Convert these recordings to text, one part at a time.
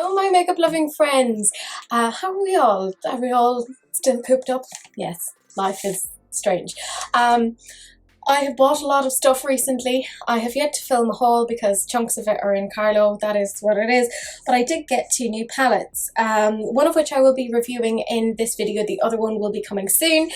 Hello my makeup loving friends. How are we all? Are we all still cooped up? Yes, life is strange. I have bought a lot of stuff recently. I have yet to film a haul because chunks of it are in Carlo, that is what it is, but I did get 2 new palettes, one of which I will be reviewing in this video, the other one will be coming soon.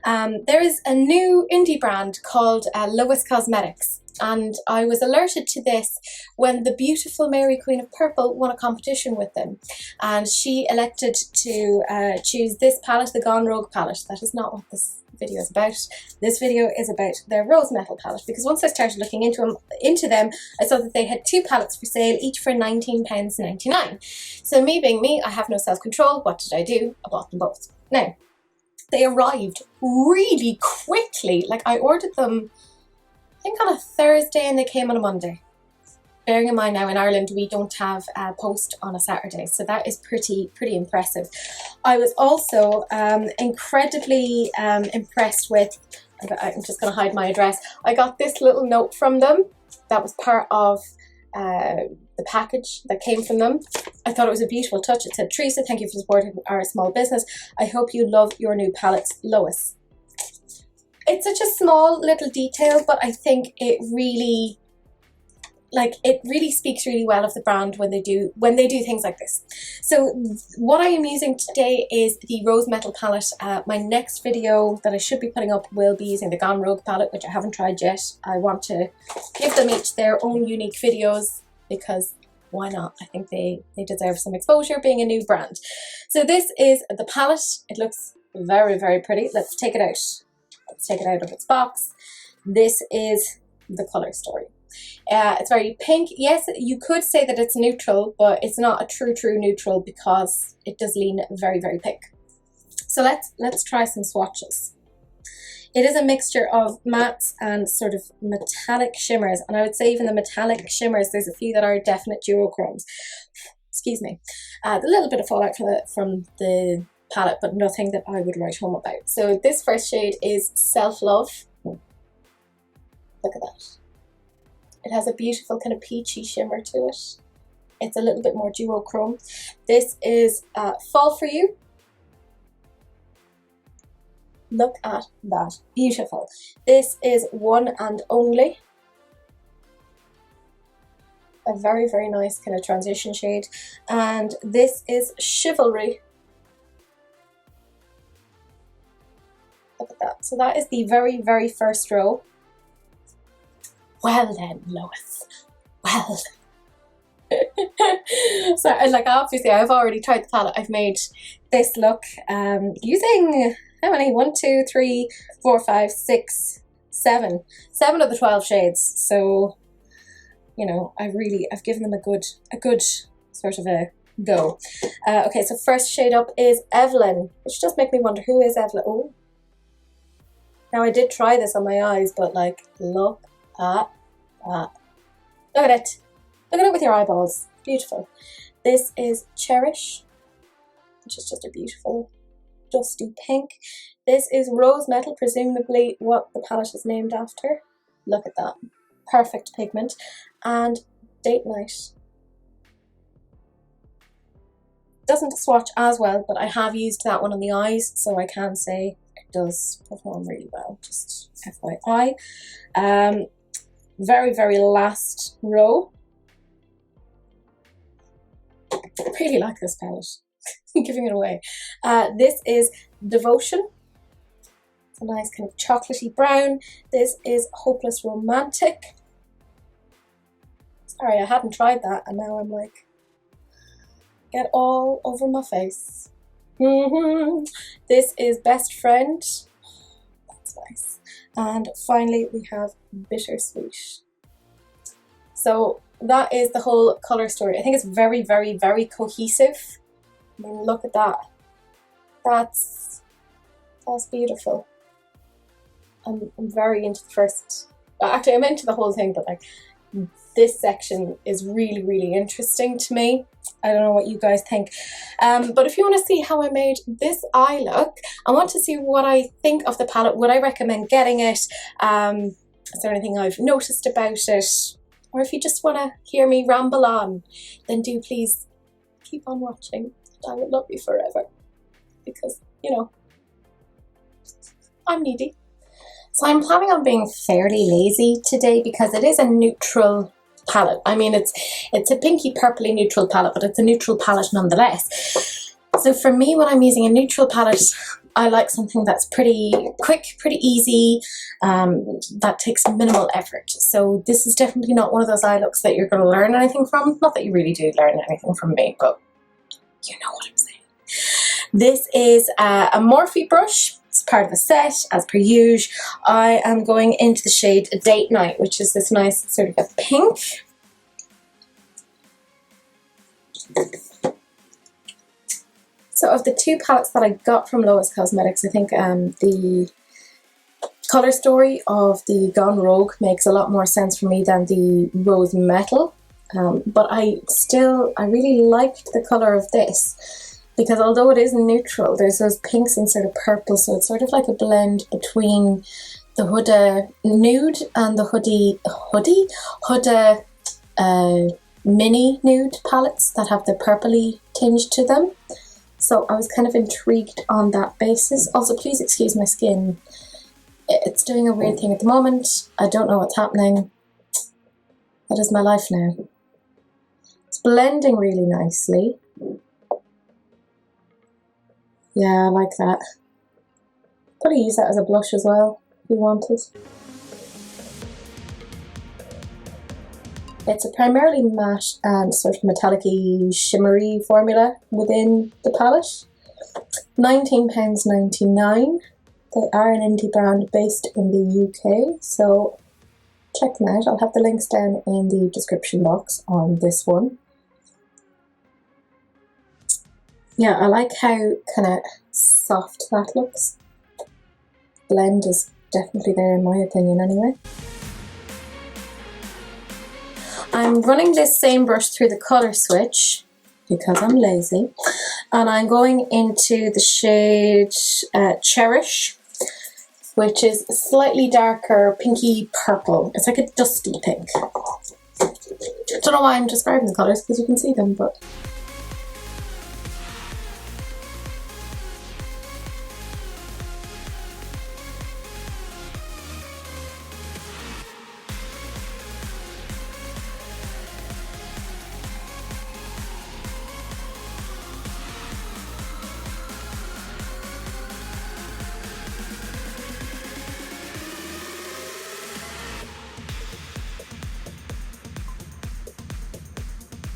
There is a new indie brand called Lois Cosmetics, and I was alerted to this when the beautiful Mary Queen of Purple won a competition with them, and she elected to choose this palette, the Gone Rogue palette. That is not what this video is about. This video is about their Rose Metal palette, because once I started looking into them, I saw that they had 2 palettes for sale, each for £19.99. So me being me, I have no self-control. What did I do? I bought them both. Now, they arrived really quickly. Like, I ordered them, I think on a Thursday, and they came on a Monday. Bearing in mind now in Ireland we don't have a post on a Saturday, so that is pretty impressive. I was also incredibly impressed with, I'm just going to hide my address, I got this little note from them that was part of the package that came from them. I thought it was a beautiful touch. It said, "Teresa, thank you for supporting our small business. I hope you love your new palettes, Lois." It's such a small little detail, but I think it really speaks really well of the brand when they do things like this. So what I am using today is the Rose Metal palette. My next video that I should be putting up will be using the Gone Rogue palette, which I haven't tried yet. I want to give them each their own unique videos because why not? I think they deserve some exposure being a new brand. So this is the palette. It looks very pretty. Let's take it out. Let's take it out of its box. This is the color story. It's very pink. Yes, you could say that it's neutral, but it's not a true neutral because it does lean very pink. So let's try some swatches. It is a mixture of mattes and sort of metallic shimmers, and I would say even the metallic shimmers, there's a few that are definite duochromes. Excuse me. A little bit of fallout from the palette, but nothing that I would write home about. So this first shade is Self Love. Look at that. It has a beautiful kind of peachy shimmer to it. It's a little bit more duochrome. This is Fall For You. Look at that. Beautiful. This is One and Only. A very nice kind of transition shade. And this is Chivalry. Look at that. So that is the very first row. Well then, Lois, well. So, like, obviously I've already tried the palette. I've made this look using, how many? 1, 2, 3, 4, 5, 6, 7. 7 of the 12 shades. So, you know, I've given them a good sort of a go. Okay, so first shade up is Evelyn, which does make me wonder, who is Evelyn? Oh. Now I did try this on my eyes, but like, look at that. Look at it. Look at it with your eyeballs. Beautiful. This is Cherish, which is just a beautiful dusty pink. This is Rose Metal, presumably what the palette is named after. Look at that. Perfect pigment. And Date Night. Doesn't swatch as well, but I have used that one on the eyes, so I can say it does perform really well, just FYI. Very last row. I really like this palette. I'm giving it away. This is Devotion. It's a nice kind of chocolatey brown. This is Hopeless Romantic. Sorry, I hadn't tried that, and now I'm like, get all over my face. This is Best Friend. That's nice. And finally we have Bittersweet. So that is the whole colour story. I think it's very cohesive. I mean, look at that. That's beautiful. I'm very into the first, well, actually I'm into the whole thing, but like this section is really interesting to me. I don't know what you guys think, but if you want to see how I made this eye look, I want to see what I think of the palette. Would I recommend getting it? Is there anything I've noticed about it? Or if you just want to hear me ramble on, then do please keep on watching. I will love you forever. Because, you know, I'm needy. So I'm planning on being fairly lazy today because it is a neutral palette. I mean, it's a pinky purpley neutral palette, but it's a neutral palette nonetheless. So for me, when I'm using a neutral palette, I like something that's pretty quick, pretty easy, that takes minimal effort. So this is definitely not one of those eye looks that you're going to learn anything from. Not that you really do learn anything from me, but you know what I'm saying. This is a Morphe brush. It's part of a set, as per usual. I am going into the shade Date Night, which is this nice sort of a pink. So of the two palettes that I got from Lois Cosmetics, I think the colour story of the Gone Rogue makes a lot more sense for me than the Rose Metal. But I really liked the colour of this. Because although it is neutral, there's those pinks and sort of purple, so it's sort of like a blend between the Huda Nude and the Huda Mini Nude palettes that have the purpley tinge to them. So I was kind of intrigued on that basis. Also, please excuse my skin. It's doing a weird thing at the moment. I don't know what's happening. That is my life now. It's blending really nicely. Yeah, I like that. Probably use that as a blush as well, if you wanted. It's a primarily matte and sort of metallic-y, shimmery formula within the palette. £19.99. They are an indie brand based in the UK, so check them out. I'll have the links down in the description box on this one. Yeah, I like how kind of soft that looks. Blend is definitely there in my opinion anyway. I'm running this same brush through the colour switch because I'm lazy. And I'm going into the shade Cherish, which is slightly darker pinky purple. It's like a dusty pink. Don't know why I'm describing the colours because you can see them, but...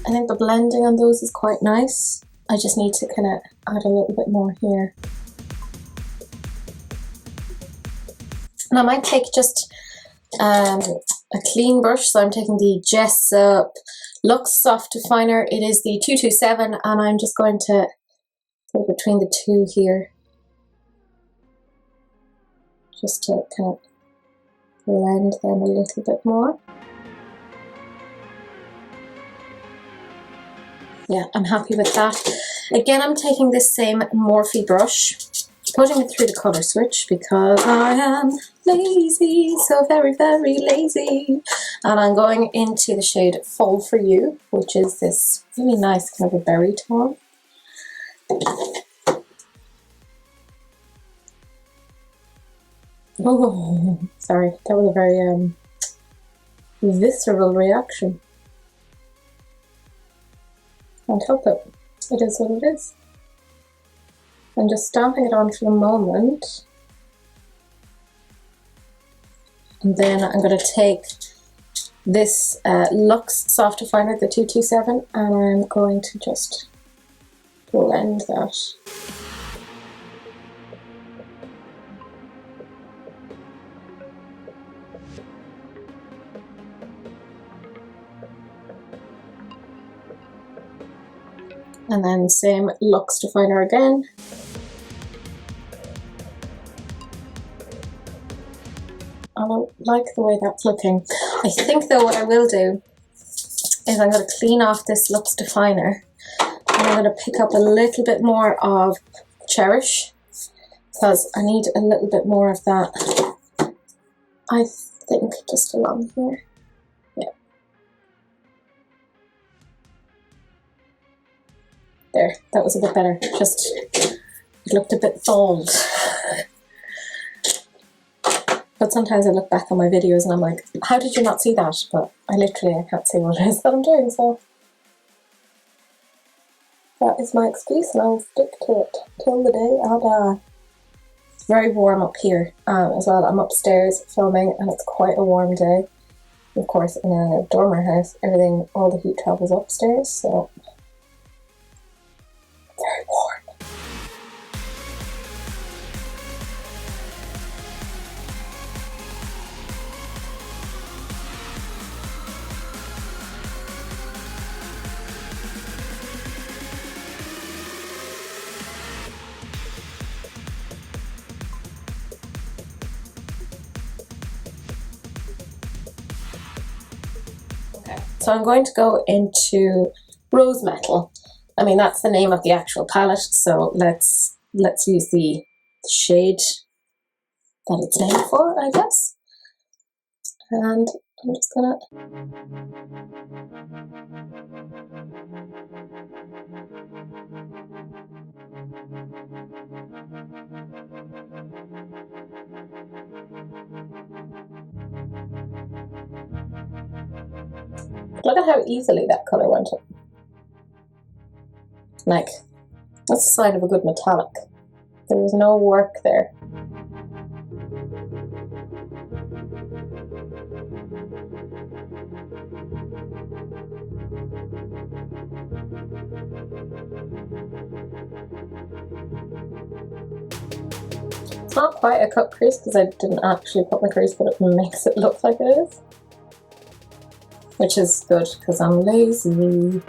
I think the blending on those is quite nice. I just need to kind of add a little bit more here. And I might take just a clean brush, so I'm taking the Jessup Luxe Soft Definer. It is the 227 and I'm just going to put it between the two here. Just to kind of blend them a little bit more. Yeah, I'm happy with that. Again, I'm taking this same Morphe brush, putting it through the colour switch because I am lazy, so very, very lazy. And I'm going into the shade Fall For You, which is this really nice kind of a berry tone. Oh, sorry, that was a very visceral reaction. Can't help it. It is what it is. I'm just stamping it on for the moment. And then I'm going to take this Luxe Soft Definer, the 227, and I'm going to just blend that. And then same Luxe Definer again. I don't like the way that's looking. I think though what I will do is I'm going to clean off this Luxe Definer and I'm going to pick up a little bit more of Cherish because I need a little bit more of that, I think, just along here. Yeah. There, that was a bit better. Just, it looked a bit bold. But sometimes I look back on my videos and I'm like, how did you not see that? But I can't see what it is that I'm doing, so that is my excuse and I'll stick to it till the day I die. It's very warm up here as well. I'm upstairs filming and it's quite a warm day. Of course, in a dormer house, all the heat travels upstairs, so very warm. So I'm going to go into Rose Metal. I mean, that's the name of the actual palette, so let's use the shade that it's named for, I guess. And I'm just gonna... Look at how easily that colour went up. Like, that's a sign of a good metallic. There was no work there. It's not quite a cut crease because I didn't actually put my crease, but it makes it look like it is. Which is good because I'm lazy.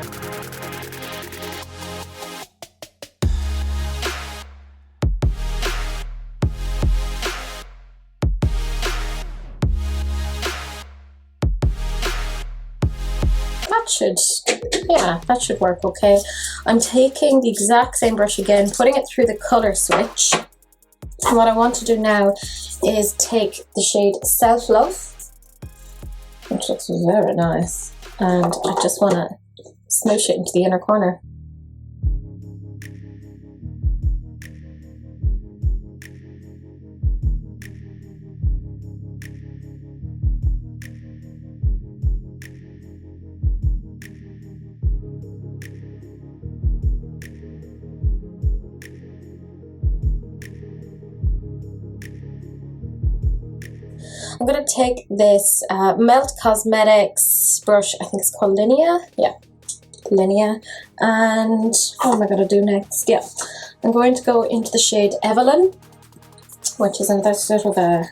That should work okay. I'm taking the exact same brush again, putting it through the colour switch. And what I want to do now is take the shade Self Love, which looks very nice, and I just want to smoosh it into the inner corner. I'm going to take this Lois Cosmetics brush, I think it's called Linea. Yeah, Linea. And what am I going to do next? Yeah, I'm going to go into the shade Evelyn, which is another sort of a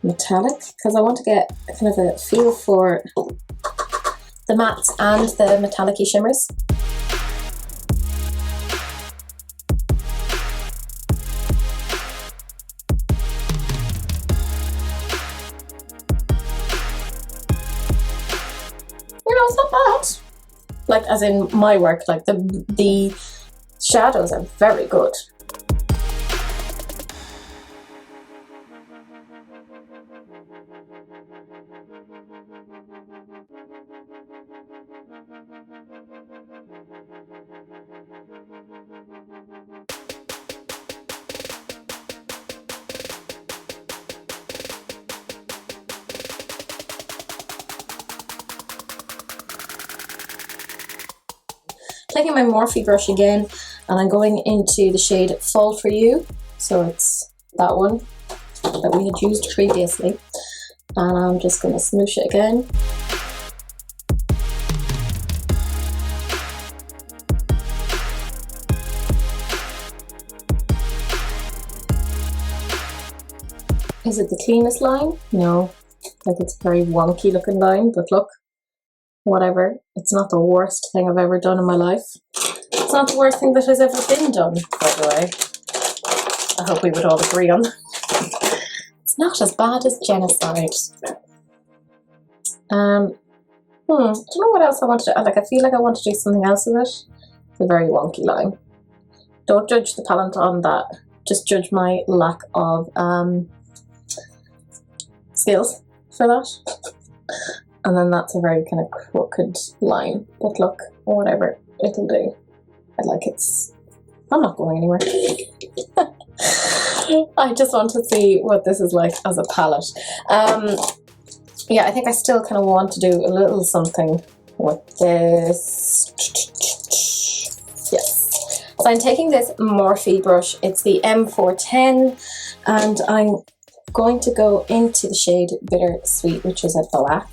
metallic, because I want to get kind of a feel for the mattes and the metallic-y shimmers. It's not bad. Like, as in my work, like the shadows are very good. Taking my Morphe brush again, and I'm going into the shade Fall For You, so it's that one that we had used previously, and I'm just going to smoosh it again. Is it the cleanest line? No, like it's a very wonky looking line, but look. Whatever, it's not the worst thing I've ever done in my life. It's not the worst thing that has ever been done, by the way. I hope we would all agree on that. It's not as bad as genocide. I don't know what else I want to do. Like, I feel like I want to do something else with it. It's a very wonky line. Don't judge the palette on that. Just judge my lack of skills for that. And then that's a very kind of crooked line. But look, whatever, it'll do. like it's, I'm not going anywhere. I just want to see what this is like as a palette. Yeah, I think I still kind of want to do a little something with this. Yes. So I'm taking this Morphe brush. It's the M410, and I'm going to go into the shade Bittersweet, which is a black.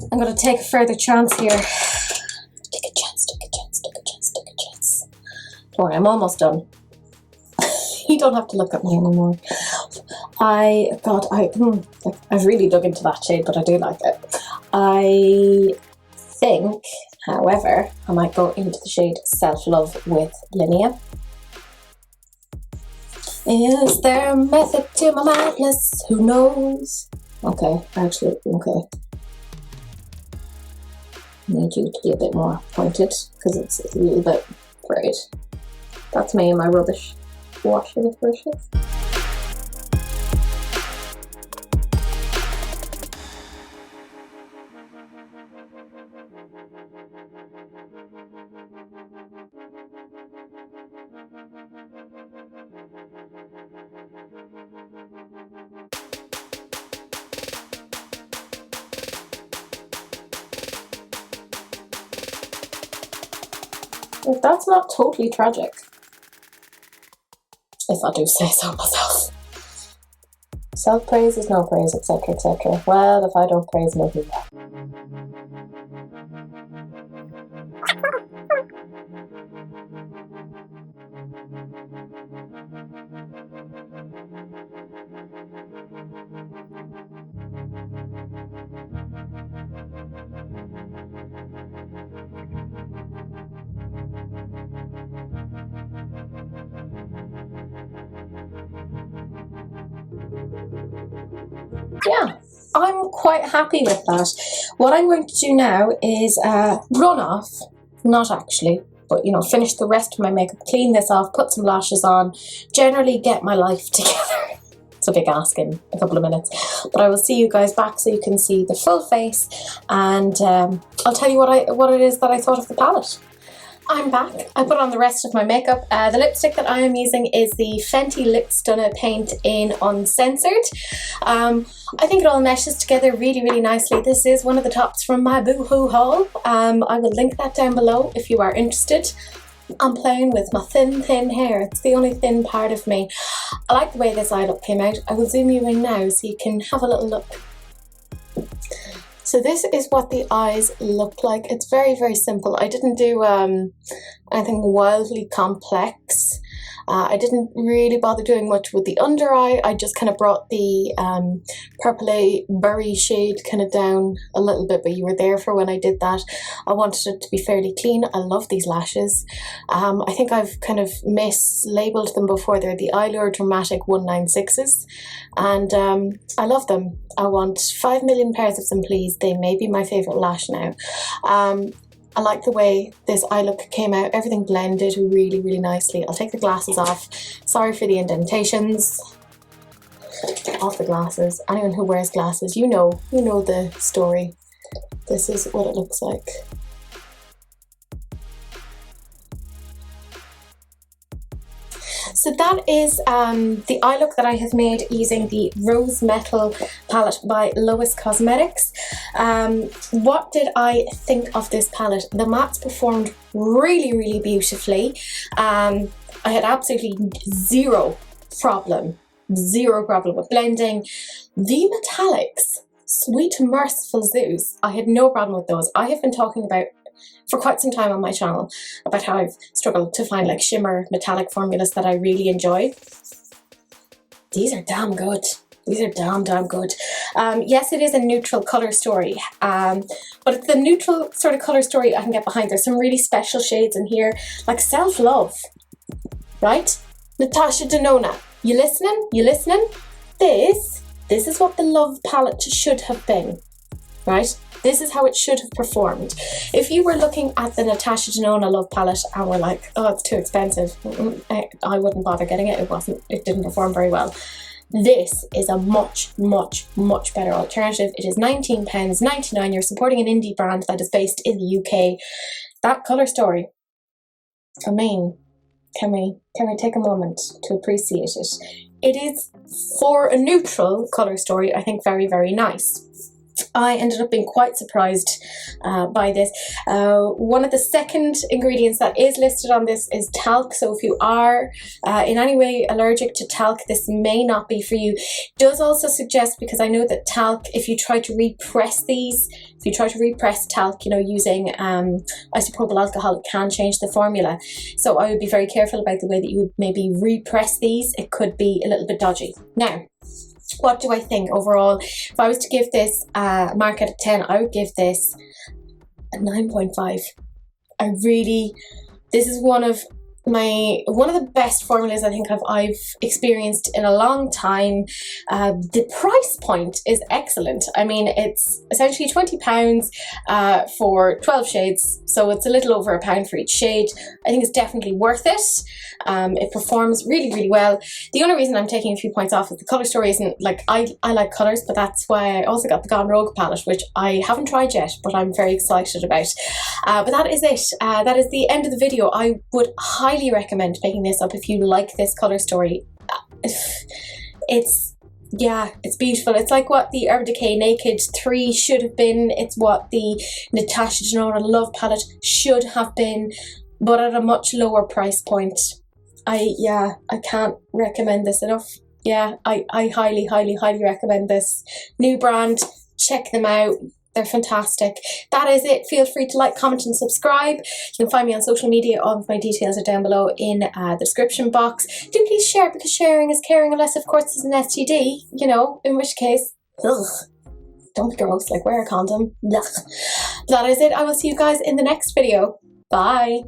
I'm going to take a further chance here. Take a chance, take a chance, take a chance, take a chance. Don't worry, I'm almost done. You don't have to look at me anymore. I've really dug into that shade, but I do like it. I think, however, I might go into the shade Self-Love with Linea. Is there a method to my madness? Who knows? Okay, actually, okay. I need you to be a bit more pointed because it's a little bit frayed. That's me and my rubbish washing brushes. If that's not totally tragic, if I do say so myself. Self-praise is no praise, etc, etc. Well, if I don't praise, nobody will. Yeah, I'm quite happy with that. What I'm going to do now is run off, not actually, but you know, finish the rest of my makeup, clean this off, put some lashes on, generally get my life together. It's a big ask in a couple of minutes, but I will see you guys back so you can see the full face, and I'll tell you what it is that I thought of the palette. I'm back. I put on the rest of my makeup. The lipstick that I am using is the Fenty Lip Stunner Paint in Uncensored. I think it all meshes together really, really nicely. This is one of the tops from my Boohoo haul. I will link that down below if you are interested. I'm playing with my thin hair. It's the only thin part of me. I like the way this eye look came out. I will zoom you in now so you can have a little look. So this is what the eyes look like. It's very, very simple. I didn't do anything wildly complex. I didn't really bother doing much with the under eye. I just kind of brought the purpley berry shade kind of down a little bit, but you were there for when I did that. I wanted it to be fairly clean. I love these lashes. I think I've kind of mislabeled them before. They're the Eyelure Dramatic 196s, and I love them. I want 5 million pairs of them, please. They may be my favourite lash now. I like the way this eye look came out. Everything blended really, really nicely. I'll take the glasses off. Sorry for the indentations. Off the glasses. Anyone who wears glasses, you know the story. This is what it looks like. So that is the eye look that I have made using the Rose Metal palette by Lois Cosmetics. What did I think of this palette? The mattes performed really, really beautifully. I had absolutely zero problem with blending. The metallics, Sweet Merciful Zeus, I had no problem with those. I have been talking about for quite some time on my channel about how I've struggled to find like shimmer metallic formulas that I really enjoy. These are damn good. These are damn good. Yes, it is a neutral colour story, but it's the neutral sort of colour story I can get behind. There's some really special shades in here, like Self-Love, right? Natasha Denona, you listening? You listening? This is what the Love palette should have been, right? This is how it should have performed. If you were looking at the Natasha Denona Love palette and were like, oh, it's too expensive, I wouldn't bother getting it. It didn't perform very well. This is a much better alternative. It is £19.99. You're supporting an indie brand that is based in the UK. That colour story, I mean, can we take a moment to appreciate it? It is, for a neutral colour story, I think very nice. I ended up being quite surprised by this. One of the second ingredients that is listed on this is talc. So if you are in any way allergic to talc, this may not be for you. It does also suggest, because I know that talc, if you try to repress these, if you try to repress talc, you know, using isopropyl alcohol, it can change the formula. So I would be very careful about the way that you would maybe repress these. It could be a little bit dodgy. Now, what do I think overall? If I was to give this a mark out of 10, I would give this a 9.5. This is one of the best formulas I think I've experienced in a long time. The price point is excellent. I mean, it's essentially £20 for 12 shades, so it's a little over £1 for each shade. I think it's definitely worth it. It performs really well. The only reason I'm taking a few points off is the colour story isn't like, I like colours, but that's why I also got the Gone Rogue palette, which I haven't tried yet, but I'm very excited about. But that is it. That is the end of the video. I would highly recommend picking this up if you like this colour story. It's beautiful. It's like what the Urban Decay Naked 3 should have been. It's what the Natasha Denona Love palette should have been, but at a much lower price point. I can't recommend this enough. I highly recommend this new brand. Check them out. They're fantastic. That is it. Feel free to like, comment and subscribe. You can find me on social media. All of my details are down below in the description box. Do please share, because sharing is caring, unless of course it's an STD, you know, in which case, don't be gross, like wear a condom. That is it. I will see you guys in the next video. Bye.